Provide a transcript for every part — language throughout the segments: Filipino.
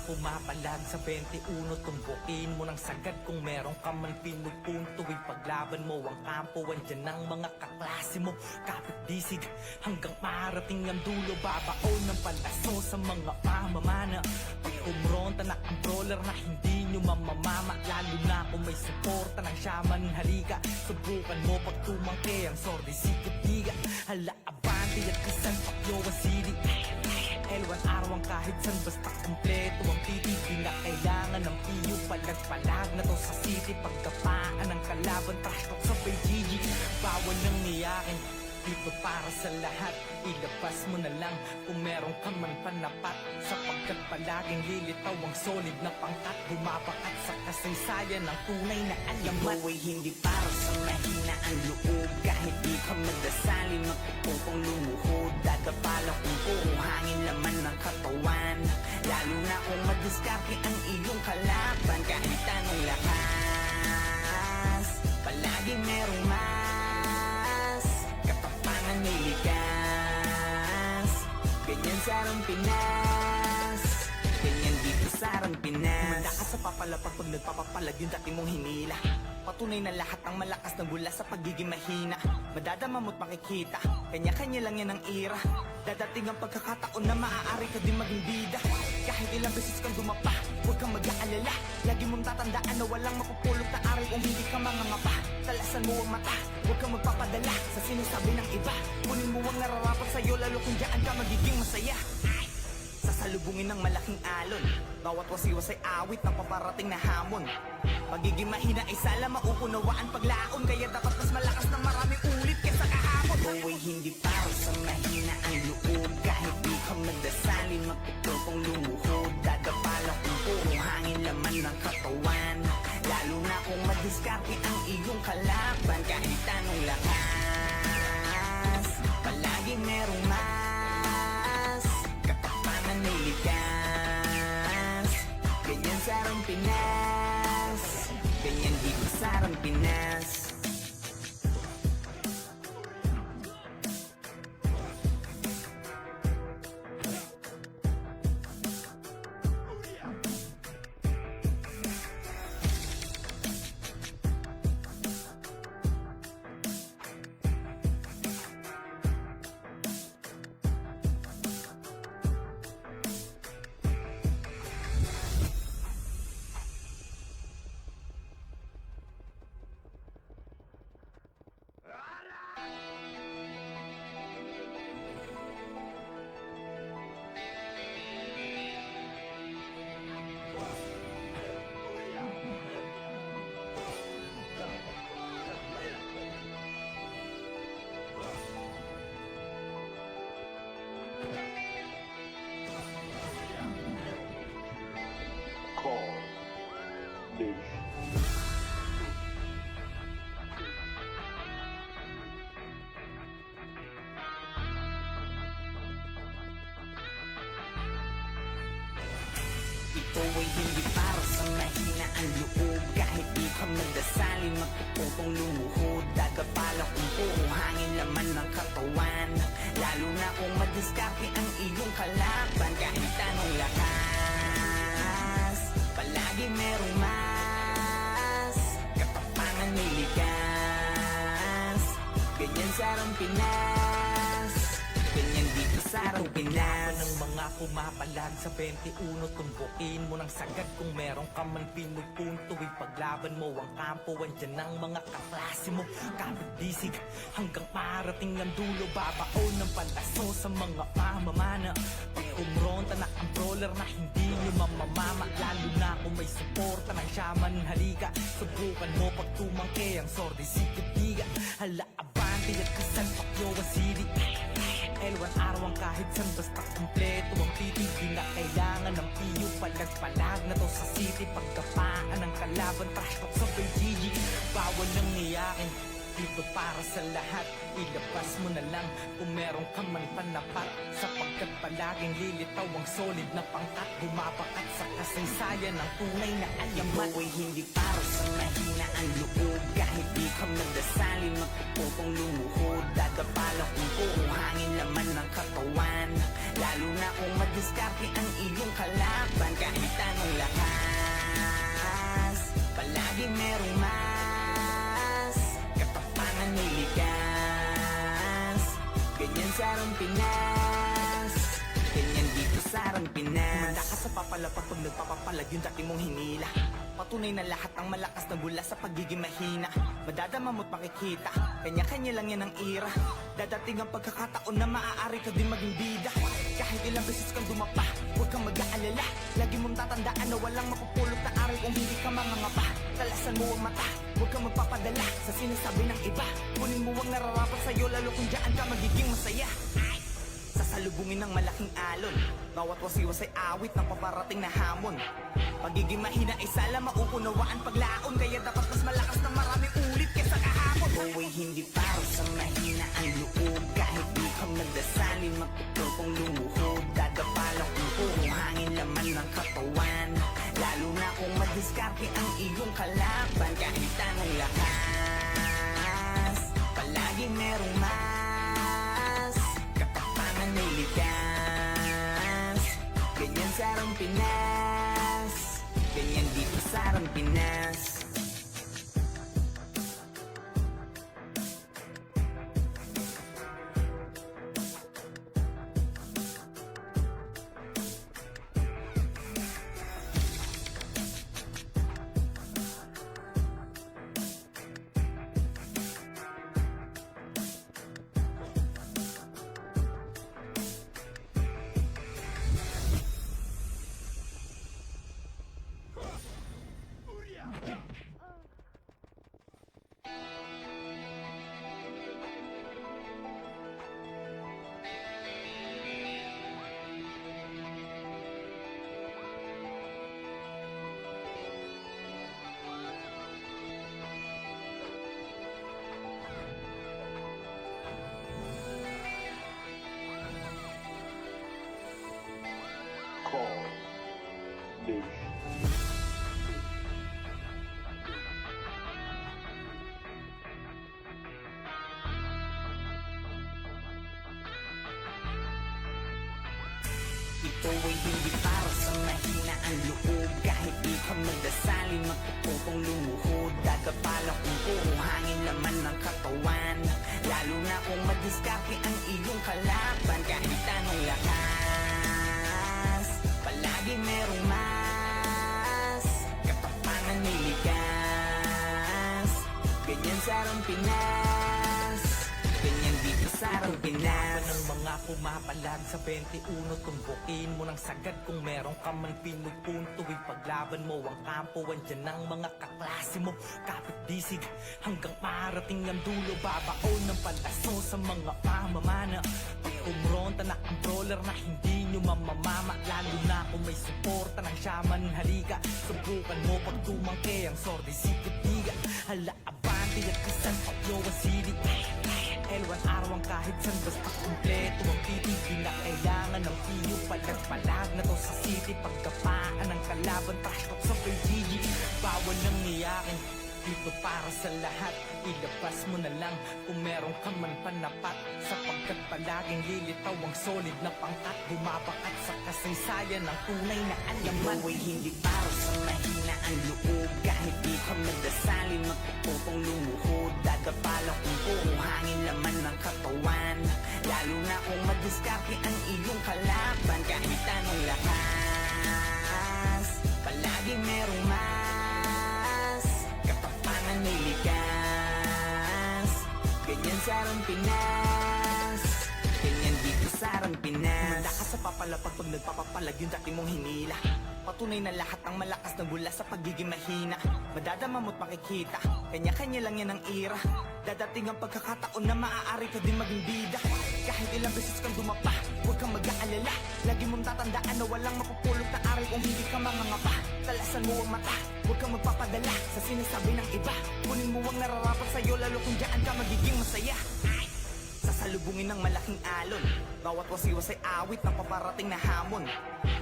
pumapalag sa 21, tumbukin mo ng sagad kung meron ka man pinupunto. Ipaglaban mo ang kampo, andyan ang mga kaklase mo. Kapit disig hanggang marating ang dulo, babaon ng palaso sa mga pamamana. Pag umronta na ang brawler na hindi nyo mamamama, lalo na kung may suporta ng shaman. Halika, subukan mo pag tumangke ang sordi sikip liga. Hala, abante at isang pakyo ang sili. L1 araw kahit san basta kumpleto ang titig. Di na kailangan ng piyo, palag-palag na to sa city. Pagkapaan ng kalaban, trash talk sa GG. Bawal nang niyakin, dito para sa lahat. Ilabas mo na lang kung meron ka man panapat, sapagkat palaging lilitaw ang solid na pangkat. Bumabakat sa kasaysayan ng tunay na alamat. Ito ay hindi para sa mahina ang loob. Kahit di ka magdasali, magpupong lumuhod. Dadapalang kung puro hangin laman ng katawan, lalo na kung madiskarte ang iyong kalaban. Kahit anong lakas, palagi merong mas katapangan may likas. Ganyan sa arang Pinas, ganyan dito sa arang Pinas. Malakas sa papalapag pag nagpapapalag yung dati mong hinila. Patunay na lahat ng malakas na mula sa pagiging mahina. Madadama mo't makikita, kanya-kanya lang yan ang ira. Dadating ang pagkakataon na maaari ka din maging bida. Kahit ilang beses kang dumapa, huwag kang mag-aalala. Lagi mong tatandaan na walang mapupulot na aral kung hindi ka mangangapa. Talasan mo ang mata, huwag kang magpapadala sa sinasabi ng iba. Kunin mo ang nararapat sa'yo, lalo kung dyan ka magiging masaya. Sasalubungin ng malaking alon, bawat wasiwas ay awit ng paparating na hamon. Pagiging mahina ay sala mauunawaan paglaon, kaya dapat mas malakas ng maraming ulit kesa kahapon. Ito ay hindi para sa mahina ang loob. Kahit di ka magdasali, magpupong lumuhod. Dadapalang kung puro hangin laman ng katawan, lalo na kung madiskarte ang iyong kalaban. Kahit anong lakas, palagi merong mas katapangan may likas. Ganyan sa arang Pinas, ganyan dito sa arang Pinas. Ito ay hindi para sa mahina ang loob. Kahit di ka magdasali, magpupong lumuhod. Dadapalang kung puro hangin laman ng katawan, lalo na kung madiskarte ang iyong kalaban. Kahit anong lakas, palagi merong mas katapangan may likas. Ganyan sa arang Pinas, ganyan dito sa arang Pinas. Ng mga pumapalag sa 21, tumbukin mo ng sagad kung meron ka man pinupunto. Ipaglaban mo ang kampo, andyan ang mga kaklase mo. Kapit disig hanggang marating ang dulo, babaon ng palaso sa mga pamamana. Pag umronta na ang brawler na hindi nyo mamamama, lalo na kung may suporta ng shaman. Halika, subukan mo pag tumangke ang sordi sikip liga. Hala, abante at isang pakyo ang sili. L1 araw kahit san basta kumpleto ang titig. Di na kailangan ng piyo, palag-palag na to sa city. Pagkapaan ng kalaban, trash talk sa GG. Bawal nang niyakin, dito para sa lahat. Ilabas mo na lang kung meron ka man panapat, sapagkat palaging lilitaw ang solid na pangkat. Bumabakat sa kasaysayan ng tunay na alamat. Ito ay hindi para sa mahina ang loob. Kahit di ka magdasali, magpupong lumuhod. Dadapalang kung puro hangin laman ng katawan, lalo na kung madiskarte ang iyong kalaban. Kahit ng lakas. Palagi merong mas katapangan may likas. Ganyan sa Arang Pinas, ganyan dito sa Arang Pinas. Humanda ka sa papalapag pag nagpapapalag yung dati mong hinila. Patunay na lahat ng malakas na mula sa pagiging mahina. Madadama mo't makikita, kanya-kanya lang yan ang ira. Dadating ang pagkakataon na maaari ka din maging bida. Kahit ilang beses kang dumapa, huwag kang mag-aalala. Lagi mong tatandaan na walang mapupulot na aral kung hindi ka mangangapa. Talasan mo ang mata, huwag kang magpapadala sa sinasabi ng iba. Kunin mo ang nararapat sa'yo, lalo kung dyan ka magiging masaya. Sasalubungin ng malaking alon, bawat wasiwas ay awit ng paparating na hamon. Pagiging mahina ay sala mauunawaan paglaon, kaya dapat mas malakas na maraming ulit kesa kahapon. Buhay hindi para sa mahina ang loob, kahit di ka magdasalin magtutupong lumuhod. Dadapalang kung puro hangin laman ng katawan, lalo na kung madiskarte ang iyong kalaban. Kahit anong lakas, palagi merong mas katapangan may likas. Ganyan sa Arang Pinas, ganyan dito sa Arang Pinas. Call Nation. Ito ay hindi para sa mahina ang loob, kahit di ka magdasalin magpupupong lumuhod. Dadapalang kung puro hangin laman ng katawan, lalo na kung madiskarte ang iyong kalaban. Kahit anong lakas, palagi merong mas katapangan may likas. Ganyan sa Arang Pinas, ganyan dito sa Arang Pinas. Ng mga pumapalag sa 21, tumbukin mo ng sagad kung meron ka man pinupunto. Ipaglaban mo ang kampo, andyan ang mga kaklase mo. Kapit disig hanggang marating ang dulo, babaon ng palaso sa mga pamamana. Pag kumronta na ang brawler na hindi nyo mamamama, lalo na kung may suporta ng shaman. Halika, subukan mo pag tumangke ang sordi sikot-diga. Hala, abante at isang papyo ang silig. L1 araw ang kahit san basta kumpleto ang titig. Na kailangan ng iyo palag-palag na to sa city. Pagkapaan ng kalaban, trash talk sa PGG. Bawal nang iyakin, dito para sa lahat. Ilabas mo na lang kung meron ka man panapat, sapagkat palaging lilitaw ang solid na pangkat. Bumabakat sa kasaysayan ng tunay na alaman. Buhay hindi para sa mahina ang loob, kahit di ka magdasalin magpupupong lumuhod. Dadapalang kung puro hangin laman ng katawan, lalo na kung madiskarte ang iyong kalaban. Kahit anong lakas, palagi merong mas katapangan may likas. Ganyan sa Arang Pinas, ganyan dito sa Arang Pinas. Humanda ka sa papalapag pag nagpapapalag yung dati mong hinila. Patunay na lahat ng malakas na mula sa pagiging mahina. Madadama mo't makikita, kanya-kanya lang yan ang ira. Dadating ang pagkakataon na maaari ka din maging bida. Kahit ilang beses kang dumapa, huwag kang mag-aalala. Lagi mong tatandaan na walang mapupulot na aral kung hindi ka mangangapa. Talasan mo ang mata, huwag kang magpapadala sa sinasabi ng iba. Kunin mo ang nararapat sa'yo, lalo kung dyan ka magiging masaya. Sasalubungin ng malaking alon, bawat wasiwas ay awit ng paparating na hamon.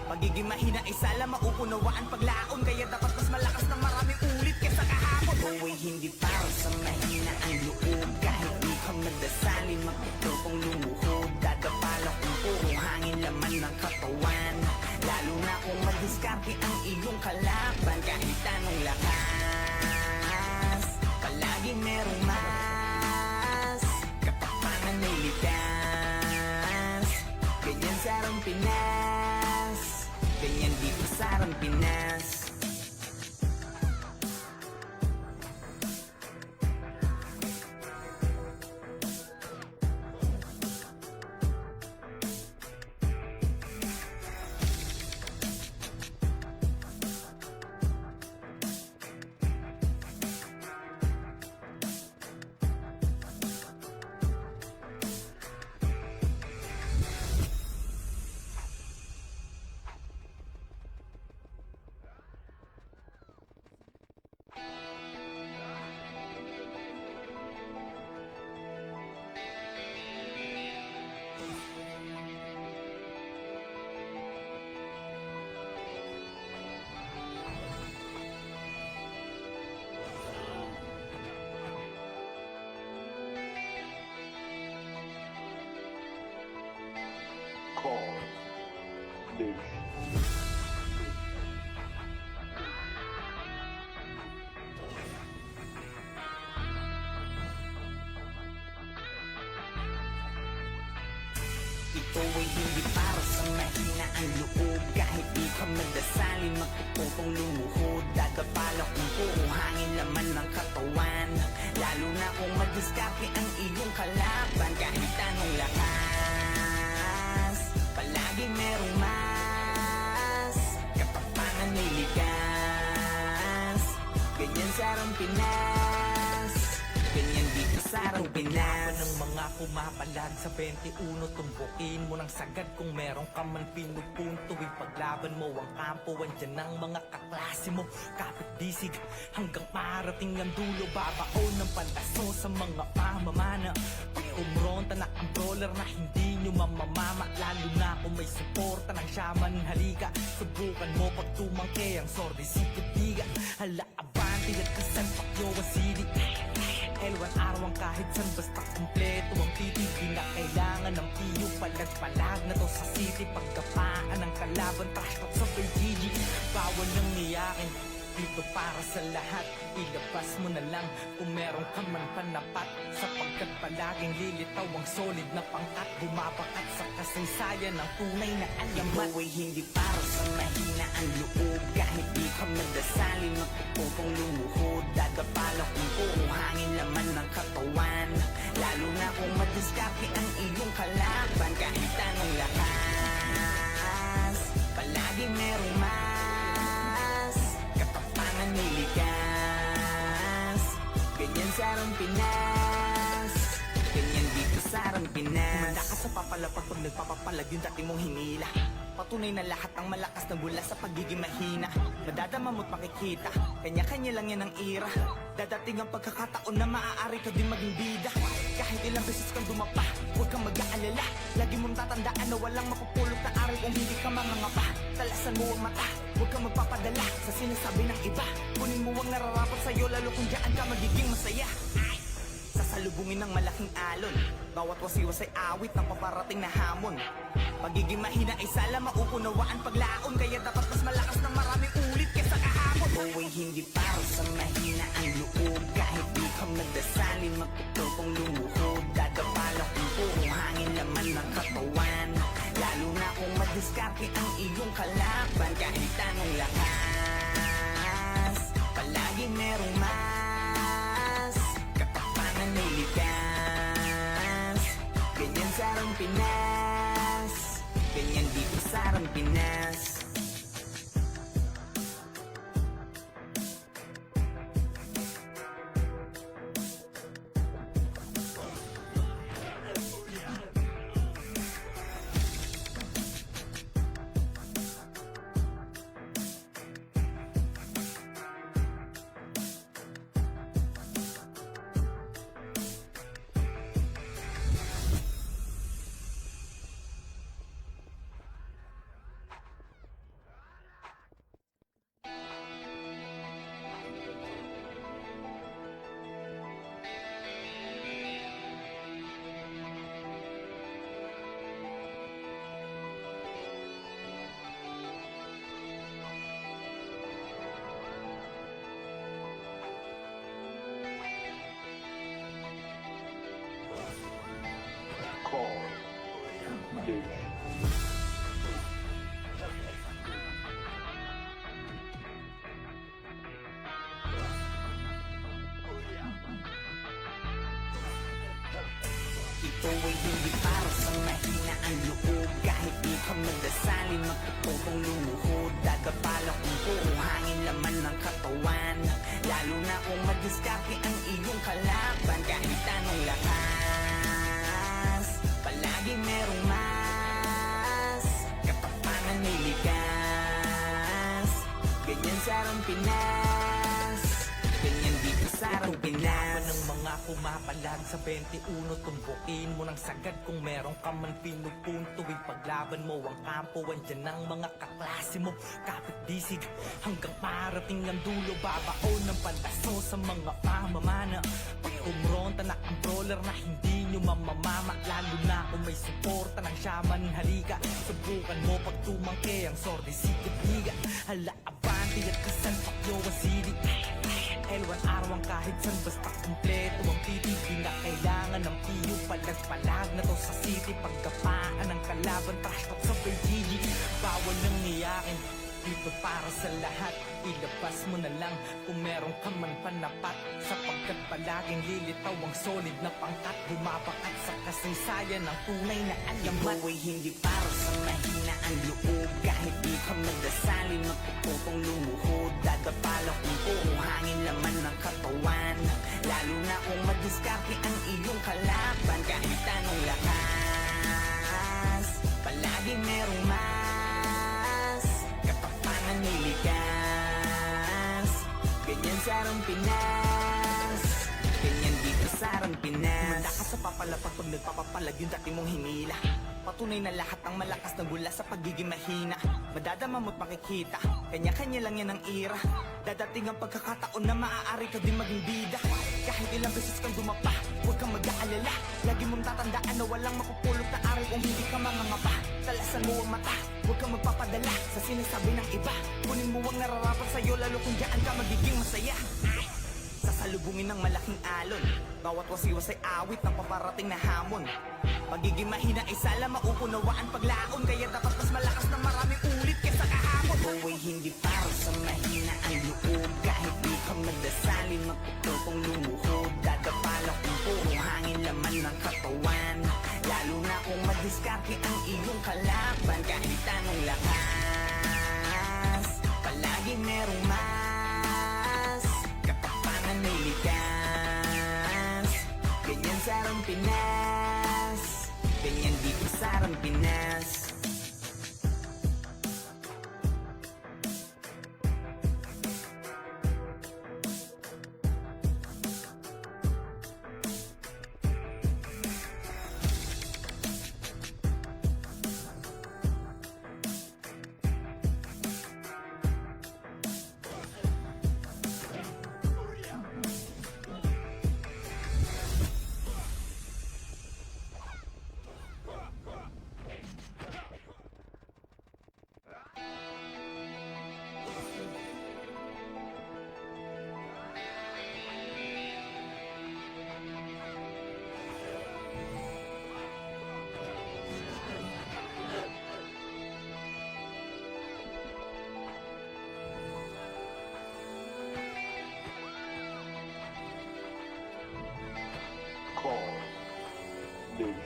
Pagiging mahina ay sala mauunawaan paglaon, kaya dapat mas malakas na maraming ulit kesa kahapon. Buhay hindi para sa mahina ang loob, kahit di ka magdasalin magtutupong lumuhod. Dadapalang kung puro hangin laman ng katawan, lalo na kung madiskarte ang iyong kalaban. Kahit anong lakas, palagi merong mas katapangan ay likas. Ganyan sa Arang Pinas, ganyan dito sa Arang Pinas. Call Nation. Ito ay hindi para sa mahina ang loob. Kahit di ka magdasalin, magtututong lumuhod. Dadapala kung puro hangin laman ng katawan. Lalo na kung madiskarte ang iyong kalaban. Kahit anong lakas, palagi merong mas katapangan ay likas. Ganyan sa Arang Pinas, ganyan dito sa Arang Pinas. ng mga pumapalag sa 21, tumbukin mo ng sagad kung meron ka man pinupunto. Ipaglaban mo ang kampo, andyan ang mga kaklase mo. Kapit disig hanggang marating ang dulo, babaon ng pandaso sa mga pamamana. Umronta na ang brawler na hindi nyo mamamama. Lalo na kung may suporta ng shaman, halika. Subukan mo pag tumangke ang sordi sikitiga. Hala abante at kasan pakyo ang sili. Elwan araw kahit san basta kumpleto ang titi. Di na kailangan ng piyo, palag-palag na to sa city. Pagkapaan ng kalaban, trash talk sa PGG. Bawal nang niyakin, dito para sa lahat. Ilabas mo na lang kung meron ka man panapat. Sapagkat palaging lilitaw ang solid na pangkat. Bumabakat sa kasaysayan ng tunay na alamat. Ito ay hindi para sa mahina ang loob. Kahit di ka magdasalin, magtututong lumuhod. Dadapala kung puro hangin laman ng katawan. Lalo na kung madiskarte ang iyong kalaban. Kahit anong lakas, palagi merong mas katapangan ay likas. Ganyan sa Arang Pinas, ganyan dito sa Arang Pinas. Kumanda ka sa papalapag pag nagpapapalag yung dati mong hinila. Patunay na lahat ng malakas na mula sa pagiging mahina. Madadama mo't makikita, kanya-kanya lang yan ang ira. Dadating ang pagkakataon na maaari ka din maging bida. Kahit ilang beses kang dumapa, huwag kang mag-aalala. Lagi mong tatandaan na walang mapupulot na aral kung hindi ka mangangapa. Talasan mo ang mata, huwag kang magpapadala sa sinasabi ng iba. Kunin mo ang nararapat sa'yo, lalo kung diyan ka magiging masaya. Sasalubungin ng malaking alon, bawat wasiwas ay awit ng paparating na hamon. Pagiging mahina ay sala mauunawaan paglaon, kaya dapat mas malakas ng maraming ulit kesa kahapon. Ito ay hindi para sa mahina ang loob. Kahit di ka magdasalin, magtututong lumuhod. Dadapala kung puro hangin laman ng katawan. Lalo na kung madiskarte ang iyong kalaban. Kahit anong lakas, palagi merong mas katapangan ay likas. Ganyan sa Arang Pinas, ganyan dito sa Arang Pinas. Ito ay hindi para sa mahina ang loob. Kahit di ka magdasalin, magtutupong lumuhod. Dadapalang kung puro hangin laman ng katawan. Lalo na kung madiskarte ang iyong kalaban. Kahit anong lakas, palagi merong mas. Katapangan may likas. Ganyan sarang Pinas, ganyan dito sarang Pinas. Ng mga pumapalag sa 21, tumbukin mo ng sagad kung meron ka man pinupunto. Ipaglaban mo ang kampo, andyan ang mga kaklase mo. Kapit disig hanggang marating ang dulo, babaon ng pandaso sa mga pamamana. Pag umronta na ang brawler na hindi nyo mamamama, lalo na kung may suporta ng shaman, halika. Subukan mo pag tumangke ang sordi sikip liga. Hala abante at kasan pakyo ang sili. Elwan araw kahit san basta kumpleto ang titibig na kailangan ng piyo. Palag-palag na to sa city, pagkapaan ng kalaban, trash talk sa PGG. Bawal nang niyakin, dito para sa lahat. Ilabas mo na lang kung meron ka man panapat, sapagkat palaging lilitaw ang solid na pangkat. Bumabakat sa kasaysayan ng tunay na alamat. Ito ay hindi para sa mahina ang loob. Kahit di ka magdasalin, magtutupong lumuhod. Dadapalang kung puro hangin laman ng katawan. Lalo na kung madiskarte ang iyong kalaban. Kahit anong lakas, palagi merong mas. Katapangan may likas. Ganyan sarang Pinas, ganyan dito sarang Pinas. Manda ka sa papalapag pag nagpapapalag yung dati mong hinila. Patunay na lahat ng malakas na gula sa pagiging mahina. Madadama mo't makikita, kanya-kanya lang yan ang ira. Dadating ang pagkakataon na maaari ka din maging bida. Kahit ilang beses kang dumapa, huwag kang mag-aalala. Lagi mong tatandaan na walang makupulot na aral kung hindi ka mangangapa. Talasan mo ang mata, huwag kang magpapadala sa sinasabi ng iba. Kunin mo ang nararapat sa'yo, lalo kung diyan ka magiging masaya. Sasalubungin ng malaking alon, bawat wasiwas ay awit ng paparating na hamon. Pagiging mahina ay sala mauunawaan paglaon, kaya dapat mas malakas na maraming ulit kesa kahapon. Ito ay hindi para sa mahina ang loob. Kahit di ka magdasalin, magtutupong lumuhod. Dadapalang kung puro hangin laman ng katawan. Lalo na kung madiskarte ang iyong kalaban. Kahit anong lakas, palagi merong mas. Katapangan may likas. Ganyan sarang Pinas, ganyan dito sarang Pinas. Call Nation.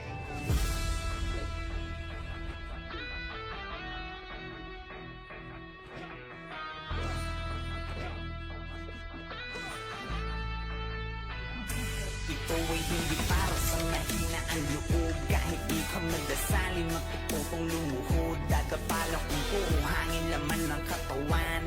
Ito ay hindi para sa mahina ang loob. Kahit di ka magdasalin, magtutupong lumuhod. Dadapalang kung puro hangin laman ng katawan.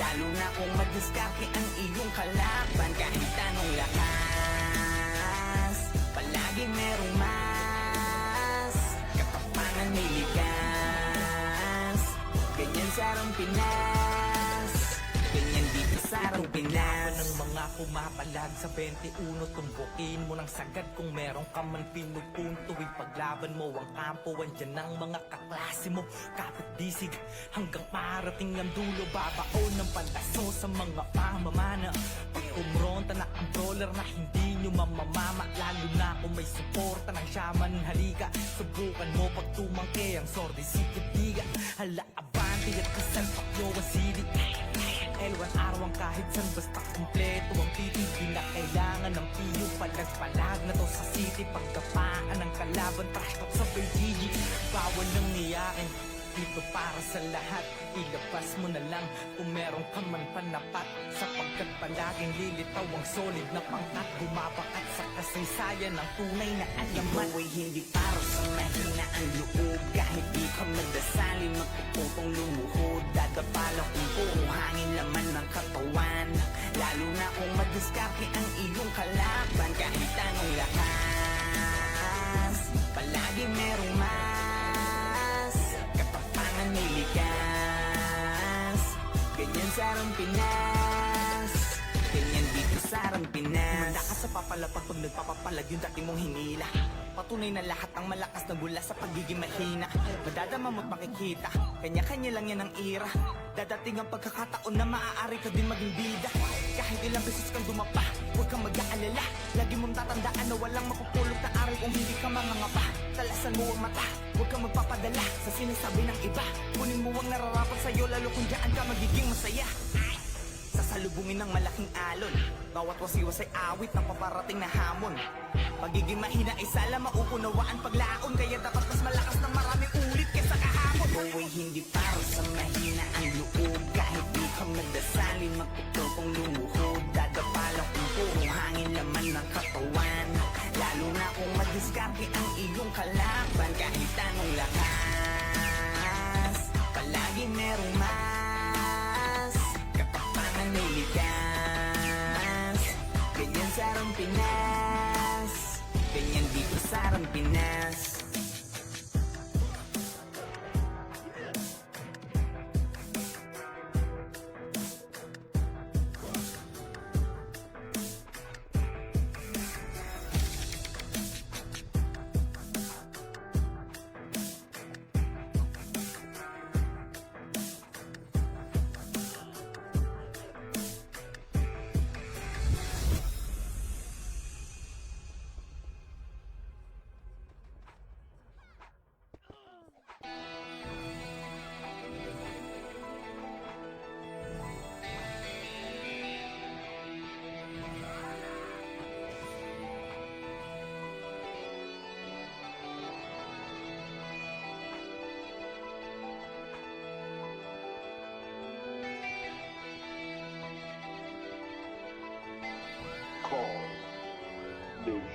Lalo na kung madiskarte ang iyong kalaban. Kahit anong lakas, palagi merong mas. Katapangan may likas. Ganyan sarang Pinas, ganyan dito sarang Pinas. Ng mga pumapalag sa 21, tumbukin mo ng sagad kung meron ka man pinupunto. Ipaglaban mo ang kampo, andyan ang mga kaklase mo. Kapit disig hanggang marating ang dulo, babaon ng pandaso sa mga pamamana. Pag umronta na ang brawler na hindi nyo mamamama, lalo na kung may suporta ng shaman, halika. Subukan mo pag tumangke ang sordi sikip liga. Hala abante at kasan pakyo ang sili. L1 araw kahit san basta kumpleto ang titig. Di na kailangan ng piyo, palag-palag na to sa city. Pagkapaan ng kalaban, trash talk sa PGG. Bawal nang iyakin, dito para sa lahat. Ilabas mo na lang kung meron ka man panapat, sapagkat palaging lilitaw ang solid na pangkat. Bumabakat sa kasaysayan ng tunay na alamat. Ito ay hindi para sa mahina ang loob. Kahit di ka madasali, magpuputong lumuhod. Dadapala kung puro hangin laman ng katawan. Lalo na kung madiskarte ang iyong kalaban. Kahit anong lakas, palagi merong mas. Katapangan may likas. Ganyan sa Arang Pinas, ganyan dito sa Arang Pinas. Handa ka sa papalapag pag nagpapapalag yung dati mong hinila. Patunay na lahat ang malakas na gula sa pagiging mahina. Madadama mo't makikita, kanya-kanya lang yan ang ira. Dadating ang pagkakataon na maaari ka din maging bida. Kahit ilang beses kang dumapa, huwag kang mag-aalala. Lagi mong tatandaan na walang mapupulot na aral kung hindi ka mangangapa. Talasan mo ang mata, huwag kang magpapadala sa sinasabi ng iba. Kunin mo ang nararapat sa'yo, lalo kung dyan ka magiging masaya. Sasalubungin ng malaking alon, bawat wasiwas ay awit ng paparating na hamon. Pagiging mahina ay sala mauunawaan paglaon, kaya dapat mas malakas ng marami ulit kesa kahapon. Ito ay hindi para sa mahina ang loob. Kahit di ka madasali, magpuputong lumuhod. Dadapala kung puro hangin laman ng katawan. Lalo na kung madiskarte ang iyong kalaban. Kahit anong lakas, palagi merong mas. Katapangan may likas. Ganyan sa Arang Pinas, ganyan dito sa Arang Pinas. Call Nation.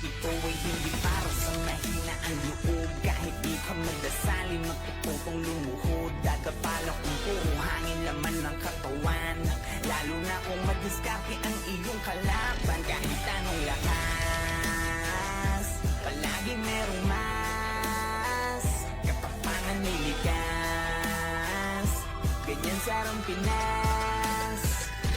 Ito ay hindi para sa mahina ang loob. Kahit di ka madasali, magpuputong lumuhod. Dadapala kung puro hangin laman ng katawan. Lalo na kung madiskarte ang iyong kalaban. Kahit anong lakas, palagi merong mas. Katapangan may likas. Ganyan sa Arang Pinas,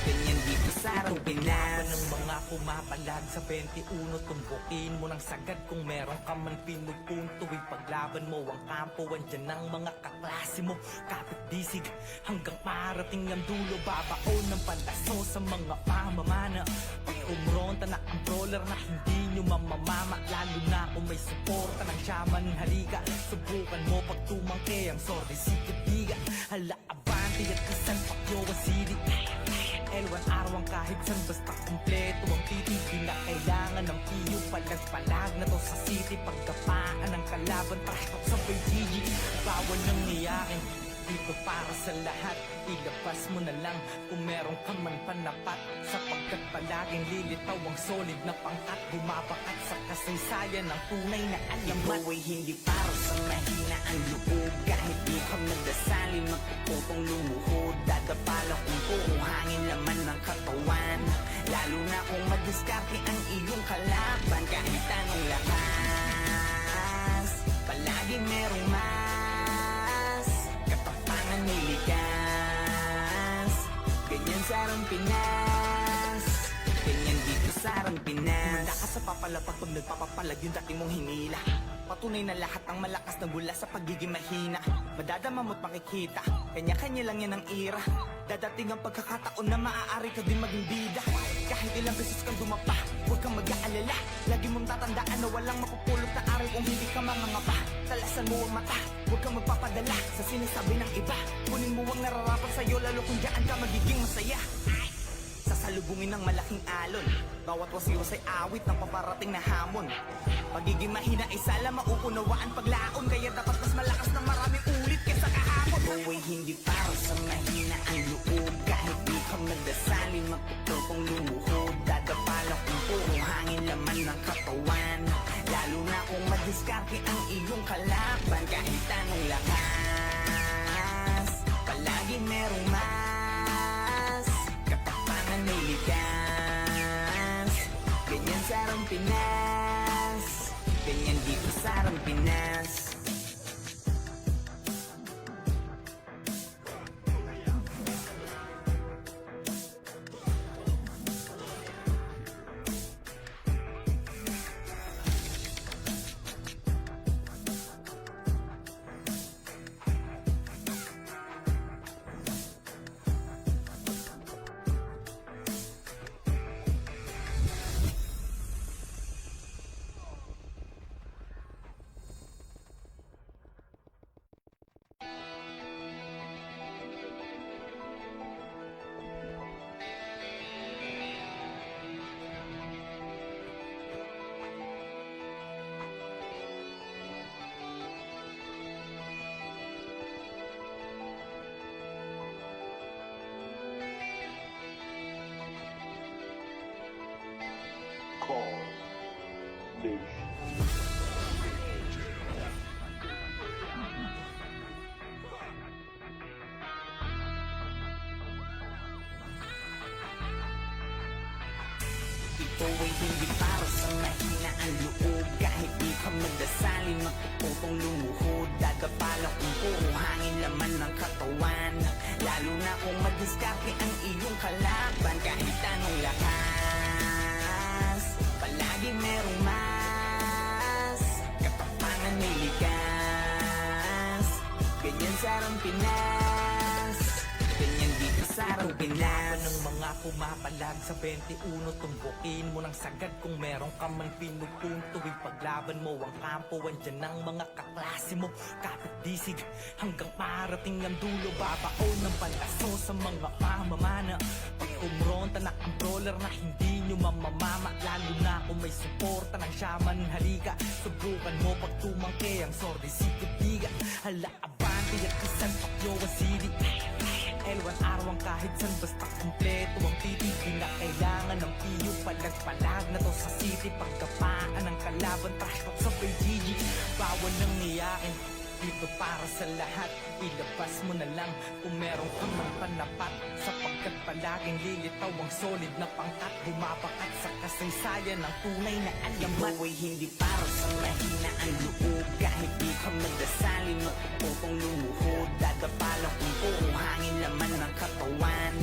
ganyan dito sa Arang Pinas. Ng mga pumapalag sa 21, tumbukin mo ng sagad kung meron ka man pinupunto. Ipaglaban mo ang kampo, andyan ang mga kaklase mo. Kapit disig hanggang marating ang dulo. Babaon ng pantaso sa mga pamamana. Pag-umronta na ang brawler na hindi nyo mamamama. Lalo na kung may suporta ng shaman, halika. Subukan mo pag tumangke ang sordi sikitiga. Hala abante at kasan pakyo ang sidik. L1 araw kahit san basta kumpleto ang titig. Di na kailangan ng piyo, palag-palag na to sa city. Pagkapaan ng kalaban, trash talk sa PGG. Bawal nang iyakin, dito para sa lahat. Ilabas mo na lang kung meron ka man panapat, sapagkat palaging lilitaw ang solid na pangkat. Bumabakat sa kasaysayan ng tunay na alamat. Ito ay hindi para sa mahina ang loob. Kahit di ka madasali, magpuputong lumuhod. Dadapala kung puro hangin laman ng katawan. Lalo na kung madiskarte ang iyong kalaban. Kahit anong lakas, palagi merong mas. Katapangan may likas. Ganyan sa Arang Pinas, ganyan dito sa Arang Pinas. Handa ka sa papalapag pag nagpapapalag yung dati mong hinila. Patunay na lahat ang malakas na gula sa pagiging mahina. Madadama mo't makikita, kanya-kanya lang yan ang ira. Dadating ang pagkakataon na maaari ka din maging bida. Kahit ilang beses kang dumapa, huwag kang mag-aalala. Lagi mong tatandaan na walang mapupulot na aral kung hindi ka mangangapa. Talasan mo ang mata, huwag kang magpapadala sa sinasabi ng iba. Kunin mo ang nararapat sa'yo, lalo kung dyan ka magiging masaya. Sasalubungin ng malaking alon, bawat wasiwas ay awit ng paparating na hamon. Pagiging mahina ay sala mauunawaan paglaon, kaya dapat mas malakas na maraming ulit kesa kahapon. Buhay hindi para sa mahina ang loob, kahit di ka magdasalin magtutupong lumuhod. Dadapalang kung puro hangin laman ng katawan, lalo na kung madiskarte ang iyong kalaban. Kahit anong lakas, palagi merong mas katapangan may ligas. Ganyan sa Arang Pinas, ganyan dito sa Arang Pinas. Call Nation. Ito ay hindi para sa mahina ang loob, kahit di ka magdasalin magtutupong lumuhod. Dadapalang kung puro hangin laman ng katawan, lalo na kung madiskarte ang iyong kalaban. Kahit anong lakas, palagi merong mas katapangan may ligas. Ganyan sa Arang Pinas, ganyan dito sa Arang Pinas. ng mga pumapalag sa 21, tumbukin mo ng sagad kung meron ka man pinupunto. Ipaglaban mo ang kampo, andyan ang mga kaklase mo. Kapit disig hanggang parating ang dulo, babaon ng palaso sa mga pamamana. Pag kumronta na controller na hindi nyo mamamama, lalo na kung may suporta ng shaman. Halika, subukan mo pag tumangke ang sordi sikip-biga. Hala, abante at kasan pakyo wasili. L1 araw kahit san basta kumpleto ang titig. Di na kailangan ng piyo, palag-palag na to sa city. Pagkapaan ng kalaban, trash talk sa PGG. Bawal nang iyakin, dito para sa lahat. Ilabas mo na lang kung meron kang man panapat, sapagkat palaging lilitaw ang solid na pangkat. Bumabakat sa kasaysayan ng tunay na alamat. Buhay hindi para sa mahina ang loob, kahit di ka magdasalin matutupong lumuhod. Dadapalang kung puro hangin laman ng katawan,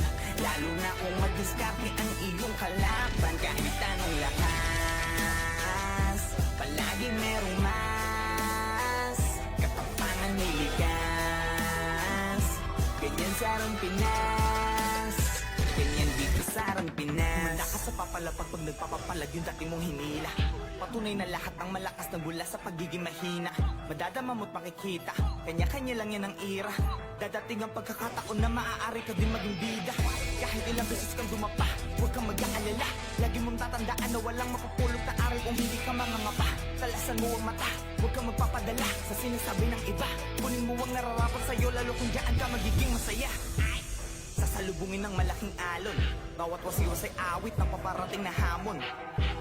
lalo na kung madiskarte ang iyong kalaban. Kahit anong lakas, palagi merong mas katapangan may ligas. Ganyan sa Arang Pinas, ganyan dito sa Arang Pinas. Malakas sa papalapag pag nagpapapalag yung dati mong hinila. Patunay na lahat ng malakas na gula sa pagiging mahina. Madadama mo't makikita, kanya-kanya lang yan ang ira. Dadating ang pagkakataon na maaari ka din maging bida. Kahit ilang beses kang dumapa, huwag kang mag-aalala. Lagi mong tatandaan na walang mapupulot na aral kung hindi ka mangangapa. Talasan mo ang mata, huwag kang magpapadala sa sinasabi ng iba. Kunin mo ang nararapat sa'yo, lalo kung dyan ka magiging masaya. Sasalubungin ng malaking alon, bawat wasiwas ay awit ng paparating na hamon.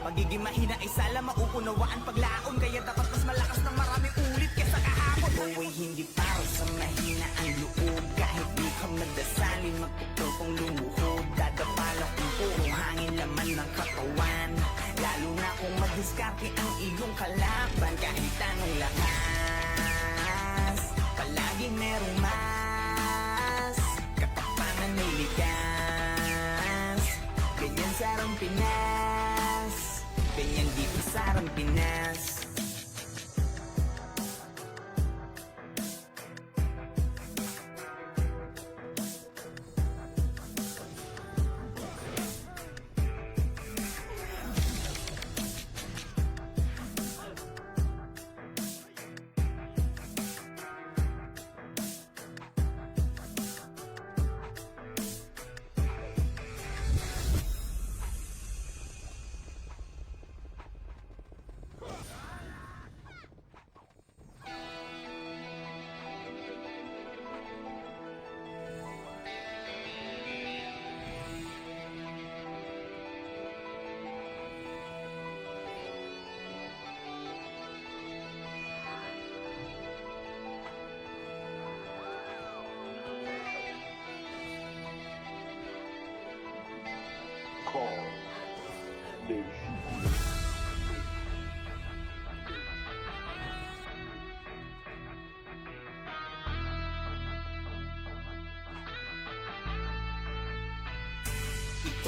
Pagiging mahina ay sala mauunawaan paglaon, kaya dapat mas malakas ng maraming ulit kesa kahapon. Buhay hindi para sa mahina ang loob, kahit di ka magdasalin magtutupong lumuhod. Dadapalang kung puro hangin laman ng katawan, lalo na kung madiskarte ang iyong kalaban. Kahit anong lakas, palagi merong mas katapangan may ligas. Ganyan sa Arang Pinas, ganyan dito sa Arang Pinas.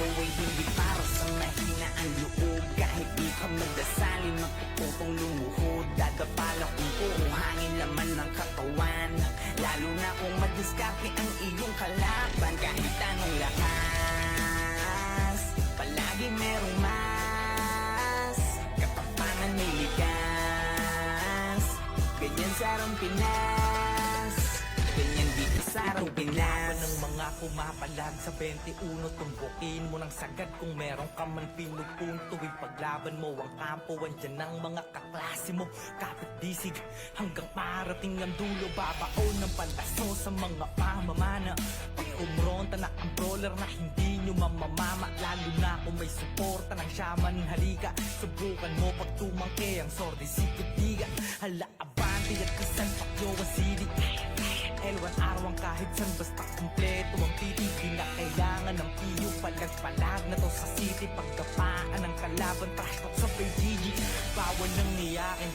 Ito ay hindi para sa mahina ang loob. Kahit di ka magdasalin, magpuputong lumuhod. Dadapala kung puro hangin laman ng katawan. Lalo na kung madiskarte ang iyong kalaban. Kahit anong lakas, palagi merong mas. Katapangan may likas. Ganyan sa arang Pinas, ganyan dito sa arang Pinas. ng mga pumapalag sa 21, tumbukin mo ng sagad kung meron ka man pinupunto. Ipaglaban mo ang kampo, andyan ang mga kaklase mo. Kapit disig hanggang marating ang dulo, babaon ng pantaso sa mga pamamana. Pag umronta na ang brawler na hindi nyo mamamama, lalo na kung may suporta ng shaman, halika. Subukan mo pag tumangke ang sordi sikutiga. Hala abante at kasan pakyo ang sidik. L1 araw kahit san basta kumpleto ang titi. Di na kailangan ng piyo, palag-palag na to sa city. Pagkapaan ng kalaban, trash talk sa PGG. Bawal nang niyakin,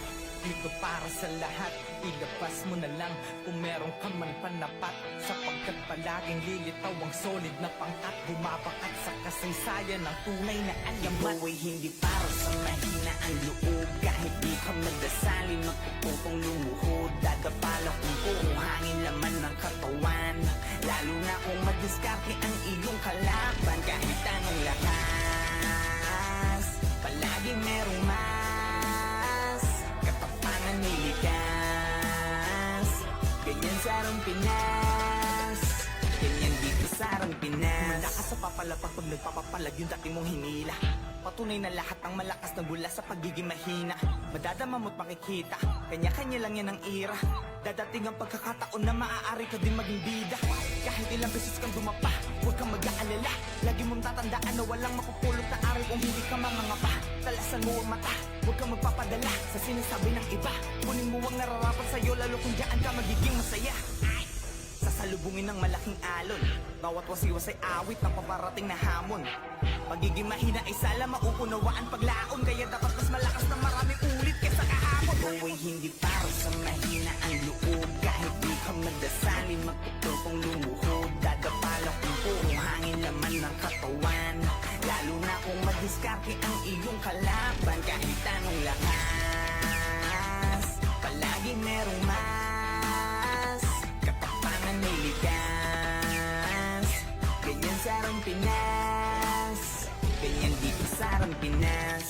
dito para sa lahat. Ilabas mo na lang kung meron ka man panapat, sapagkat palaging lilitaw ang solid na pangkat. Bumabakat sa kasaysayan ng tunay na alamat. Ito ay hindi para sa mahina ang loob. Kahit di ka magdasalin, magpuputong lumuhod. Dadapala kung puro hangin laman ng katawan. Lalo na kung madiskarte ang iyong kalaban. Kahit anong lakas, palagi merong mas. Katapangan may likas. Ganyan sa arang Pinas, ganyan dito sa arang Pinas. Malakas sa papalapag pag nagpapapalag yung dati mong hinila. Patunay na lahat ng malakas na gula sa pagiging mahina. Madadama mo't makikita, kanya-kanya lang yan ang ira. Dadating ang pagkakataon na maaari ka din maging bida. Kahit ilang beses kang dumapa, huwag kang mag-aalala. Lagi mong tatandaan na walang makupulot na araw kung hindi ka mangangapa. Talasan mo ang mata, huwag kang magpapadala sa sinasabi ng iba. Kunin mo ang nararapat sa'yo, lalo kung diyan ka magiging masaya. Sasalubungin ng malaking alon, bawat wasiwas ay awit ng paparating na hamon. Pagiging mahina ay sala mauunawaan paglaon, kaya dapat mas malakas na maraming ulit kaysa kahapon. Ito ay hindi para sa mahina ang loob. Kahit di ka magdasalin, magpuputong lumuhod. Dadapala kung puro hangin laman ng katawan. Lalo na kung madiskarte ang iyong kalaban. Kahit anong lakas, palagi merong mas. Katapangan may likas. Ganyan sa arang Pinas, ganyan dito sa arang Pinas.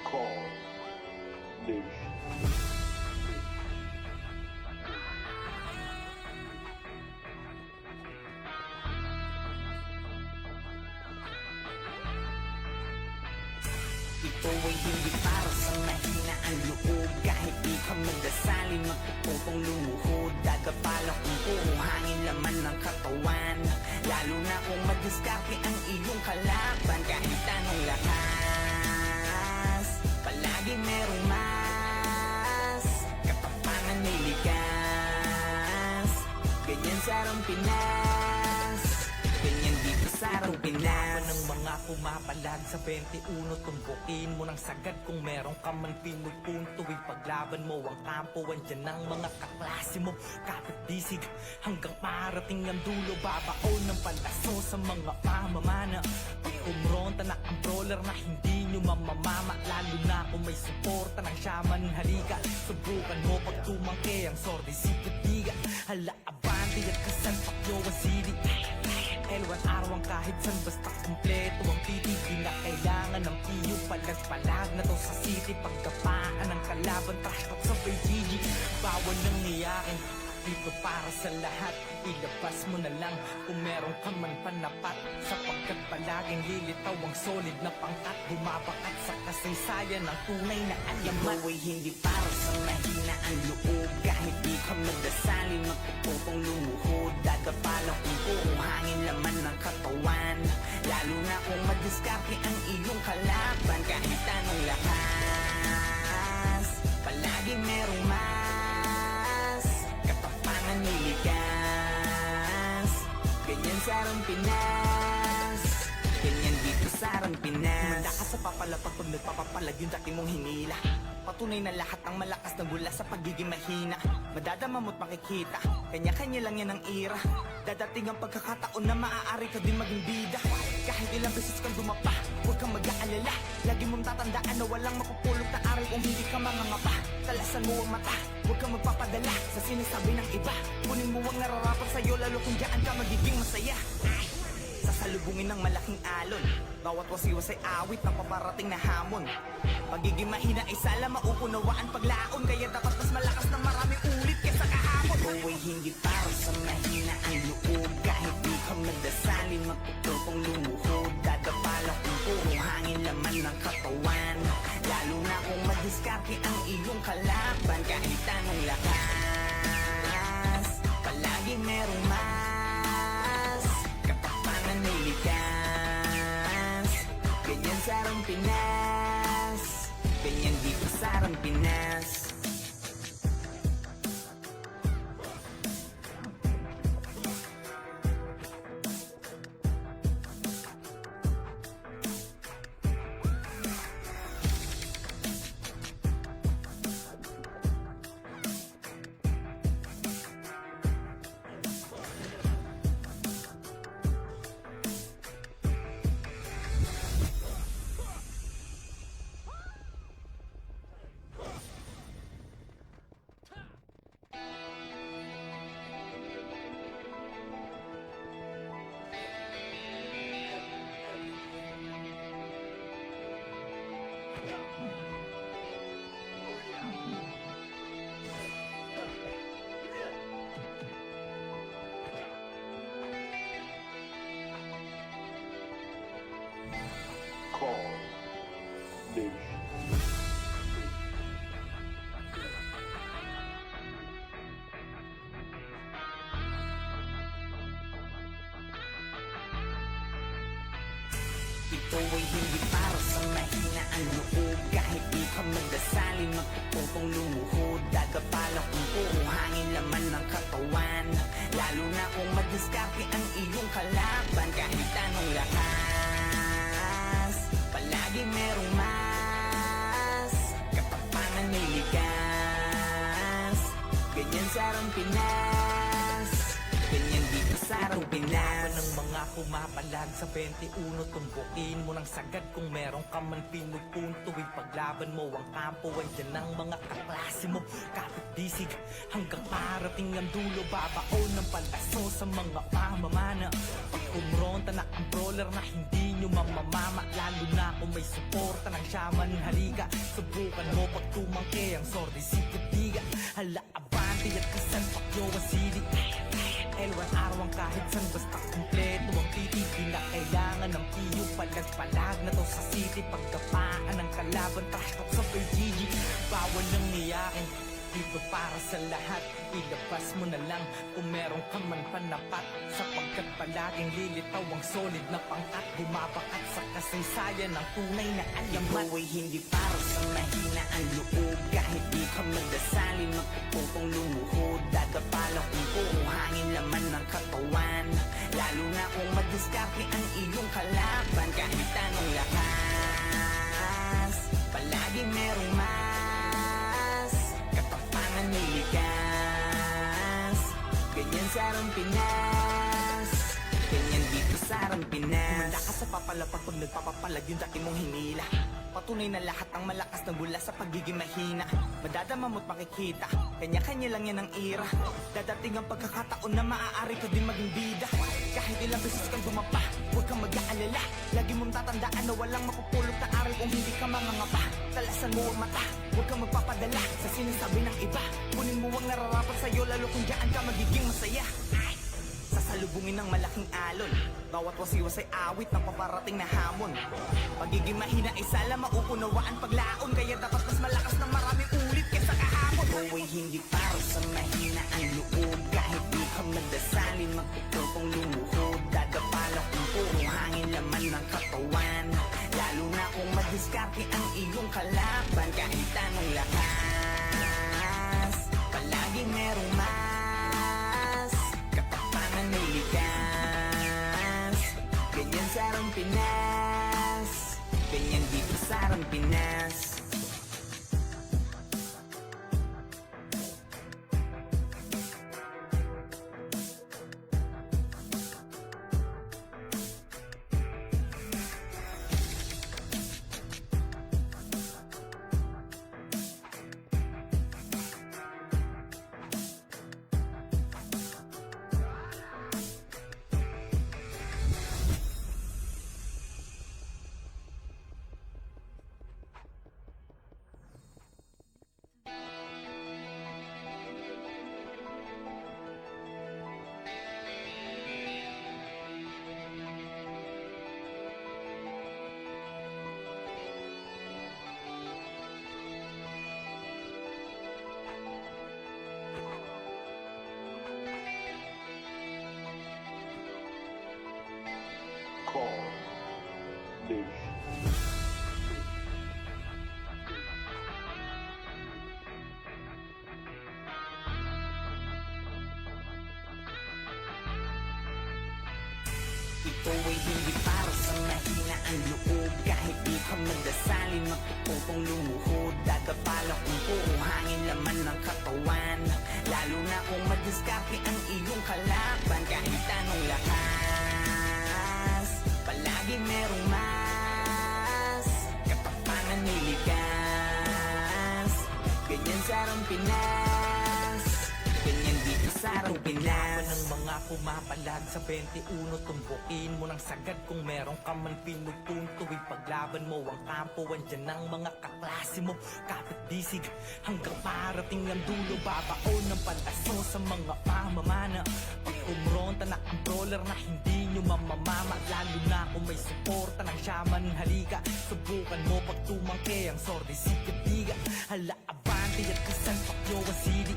Call Nation. Ito ay hindi para sa mahina ang loob. Kahit di ka magdasalin, magpuputong lumuhod. Dadapala kung puro hangin laman ng katawan. Lalo na kung madiskarte ang iyong kalaban. Kahit anong lakas, palagi merong mas. Katapangan may likas. Ganyan sa arang Pinas, ganyan dito sa arang Pinas. ng mga pumapalag sa 21, tumbukin mo ng sagad kung meron ka man pinupunto. Ipaglaban mo ang kampo, andyan ang mga kaklase mo. Kapit disig hanggang marating ang dulo, babaon ng pantaso sa mga pamamana. Pag umronta na ang brawler na hindi nyo mamamama, lalo na kung may suporta ng shaman, halika. Subukan mo pag tumangke ang sordi sikutiga. Hala abante at kasan pakyo ang sidik. L1 Elwan arwang kahit san basta kumpleto ang titig. Di na kailangan ng piyo, palag-palag na to sa city. Pagkapaan ng kalaban, trash talk sa PGG. Bawal nang niyakin, dito para sa lahat. Ilabas mo na lang kung meron ka man panapat, sapagkat palaging lilitaw ang solid na pangkat. Bumabakat sa kasaysayan ng tunay na alamat. Ito ay hindi para sa mahina ang loob. Kahit di ka magdasali, magpuputong lumuhod. Dadapalang kung puro hangin laman ng katawan. Lalo na kung madiskarte ang iyong kalaban. Kahit anong lakas, palaging merong mas katapangan nilikas. Ganyan sa Arang Pinas, ganyan dito sa Arang Pinas. Malakas sa papalapag pag nagpapapalag yung dati mong hinila. Patunay na lahat ng malakas na gula sa pagiging mahina. Madadama mo't makikita, kanya-kanya lang yan ang ira. Dadating ang pagkakataon na maaari ka din maging bida. Kahit ilang beses kang dumapa, huwag kang mag-aalala. Lagi mong tatandaan na walang mapupulot na aral kung hindi ka mangangapa. Talasan mo ang mata, huwag kang magpapadala sa sinasabi ng iba. Kunin mo ang nararapat sa'yo, lalo kung diyan ka magiging masaya. Sasalubungin ng malaking alon, bawat wasiwas ay awit ng paparating na hamon. Pagiging mahina ay sala mauunawaan paglaon, kaya dapat mas malakas ng marami ulit kaysa kahapon. Ito ay hindi para sa mahina ang loob. Kahit di ka magdasali, magpuputong lumuhod. Dadapalang kung puro hangin laman ng katawan. Lalo na kung madiskarte ang iyong kalaban. Kahit anong lakas, palaging merong mas katapangan nilikas. Ganyan sa Arang Pinas, ganyan dito sa Arang Pinas. Call Nation. Ito ay hindi para sa mahina ang loob. Kahit di ka magdasali, magpuputong lumuhod. Dadapalang kung puro hangin laman ng katawan. Lalo na kung madiskarte ang iyong kalaban. Kahit anong lakas, palaging merong mas katapangan nilikas. Ganyan sa Arang Pinas, ganyan dito sa Arang Pinas. Ng mga pumapalag sa 21, tumbukin mo ng sagad kung meron ka man pinupunto. Ipaglaban mo ang kampo, andyan ng mga kaklase mo. Kapit disig hanggang parating ang dulo, babaon ng palaso sa mga pamamana. Pag kumronta na ang brawler na hindi nyo mamamama, lalo na kung may suporta ng shaman, halika. Subukan mo pag tumangke ang sordi sikatiga. Hala abante at kasan pakyo ang sili. Elwan arwang kahit san basta kumpleto ang titig. Di na kailangan ng piyo, palag-palag na to sa city. Pagkapaan ng kalaban, trash talk sa PGG. Bawal nang niyakin, dito para sa lahat. Ilabas mo na lang kung meron ka man panapat, sapagkat palaging lilitaw ang solid na pangkat. Bumabakat sa kasaysayan ng tunay na alamat. Ito ay hindi para sa mahina ang loob. Kahit di ka magdasali, magpuputong lumuhod. Dadapalang kung puro hangin laman ng katawan. Lalo na kung madiskarte ang iyong kalaban. Kahit anong lakas, palaging merong mas katapangan nilikas. Ganyan sa Arang Pinas, ganyan dito sa Arang Pinas. Malakas sa papalapag pag nagpapapalag yung dati mong hinila. Patunay na lahat ng malakas na mula sa pagiging mahina. Madadama mo't makikita, kanya-kanya lang yan ang ira. Dadating ang pagkakataon na maaari ka din maging bida. Kahit ilang beses kang dumapa, huwag kang mag-aalala. Lagi mong tatandaan na walang mapupulot na aral kung hindi ka mangangapa. Talasan mo ang mata, huwag kang magpapadala sa sinasabi ng iba. Kunin mo ang nararapat sa'yo, lalo kung diyan ka magiging masaya. Sasalubungin ng malaking alon, bawat wasiwas ay awit ng paparating na hamon. Pagiging mahina ay sala mauunawaan paglaon, kaya dapat mas malakas ng maraming ulit kaysa kahapon. Ikaw ay hindi para sa mahina ang loob, kahit di ka magdasalin magpupulpong lumuhod. Dadapala kung puro hangin laman ng katawan, lalo na kung madiskarte ang iyong kalaban. Kahit anong lakas, palaging merong mas may likas. Ganyan sarang Pinas, ganyan dito sarang Pinas. Call Nation. Ito ay hindi para sa mahina ang loob, kahit di ka magdasalin magpupulpong lumuhod. Dadapala kung puro hangin laman ng katawan, lalo na kung madiskarte ang iyong kalaban. Kahit anong lakas, palaging merong mas katapangan may likas. Ganyan sarang Pinas, ganyan dito sarang Pinas. Ng mga pumapalag sa 21, tumbukin mo ng sagad kung meron ka man pinupunto. Ipaglaban mo ang kampo, andyan ang mga kaklase mo. Kapit disig hanggang parating ang dulo, babaon ng palaso sa mga pamamana. Pag kumronta na controller na hindi nyo mamamama, lalo na kung may suporta ng shaman. Halika, subukan mo pag tumangke ang sordi sigabiga. Hala, abante at kasan pakyo ang sili.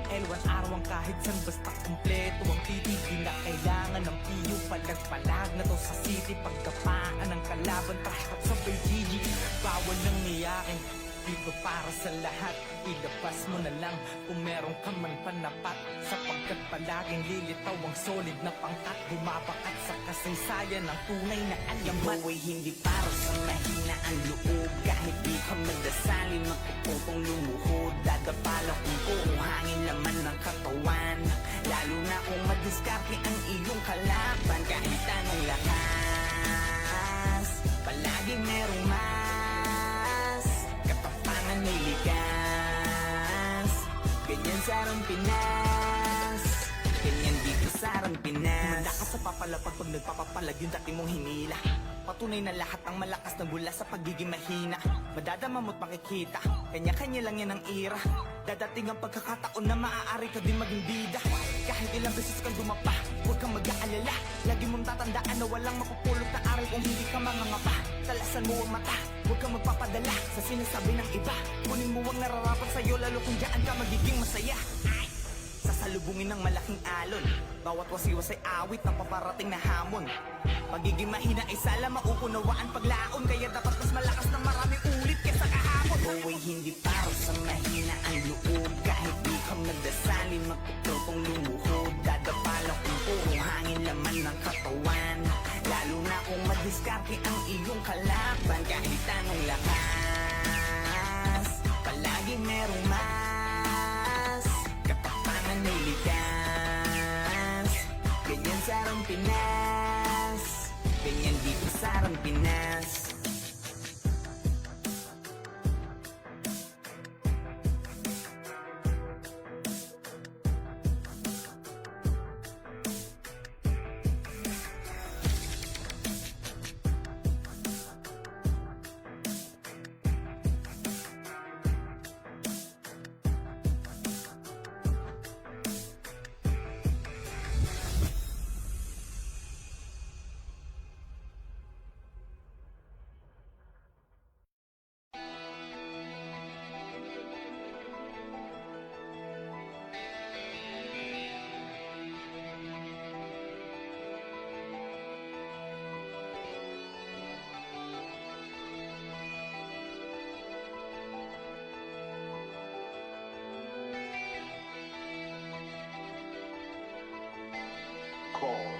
L1 araw kahit san basta kumpleto ang titi. Di na kailangan ng piyo, palag-palag na to sa city. Pagkapaan ng kalaban, takot sa GG. Bawal nang niyakin, dito para sa lahat. Ilabas mo na lang kung meron ka man panapat, sapagkat palaging lilitaw ang solid na pangkat. Bumabakat sa kasaysayan ng tunay na alamat. Ikaw ay hindi para sa mahina ang loob, kahit di ka magdasalin magpupulpong lumuhod. Dadapala kung puro hangin laman ng katawan, lalo na kung madiskarte ang iyong kalaban. Kahit anong lakas, palaging merong mas katapangan may likas. Ganyan sarang Pinas, ganyan dito sarang Pinas. Malakas sa papalapag pag nagpapapalag yung dati mong hinila. Patunay na lahat ng malakas na mula sa pagiging mahina. Madadama mo't makikita, kanya-kanya lang yan ang ira. Dadating ang pagkakataon na maaari ka din maging bida. Kahit ilang beses kang dumapa, huwag kang mag-aalala. Lagi mong tatandaan na walang mapupulot na aral kung hindi ka mangangapa. Talasan mo ang mata, huwag kang magpapadala sa sinasabi ng iba. Kunin mo ang nararapat sa'yo, lalo kung diyan ka magiging masaya. Sasalubungin ng malaking alon, bawat wasiwas ay awit ng paparating na hamon. Pagiging mahina ay sala mauunawaan paglaon, kaya dapat mas malakas ng maraming ulit kaysa kahapon. Ikaw ay hindi para sa mahina ang loob, kahit di ka magdasalin magpupulpong lumuhod. Dadapala kung puro hangin laman ng katawan, lalo na kung madiskarte ang iyong kalaban. Kahit anong lakas, palaging merong mas katapangan may likas. Ganyan sarang Pinas, ganyan dito sarang Pinas. call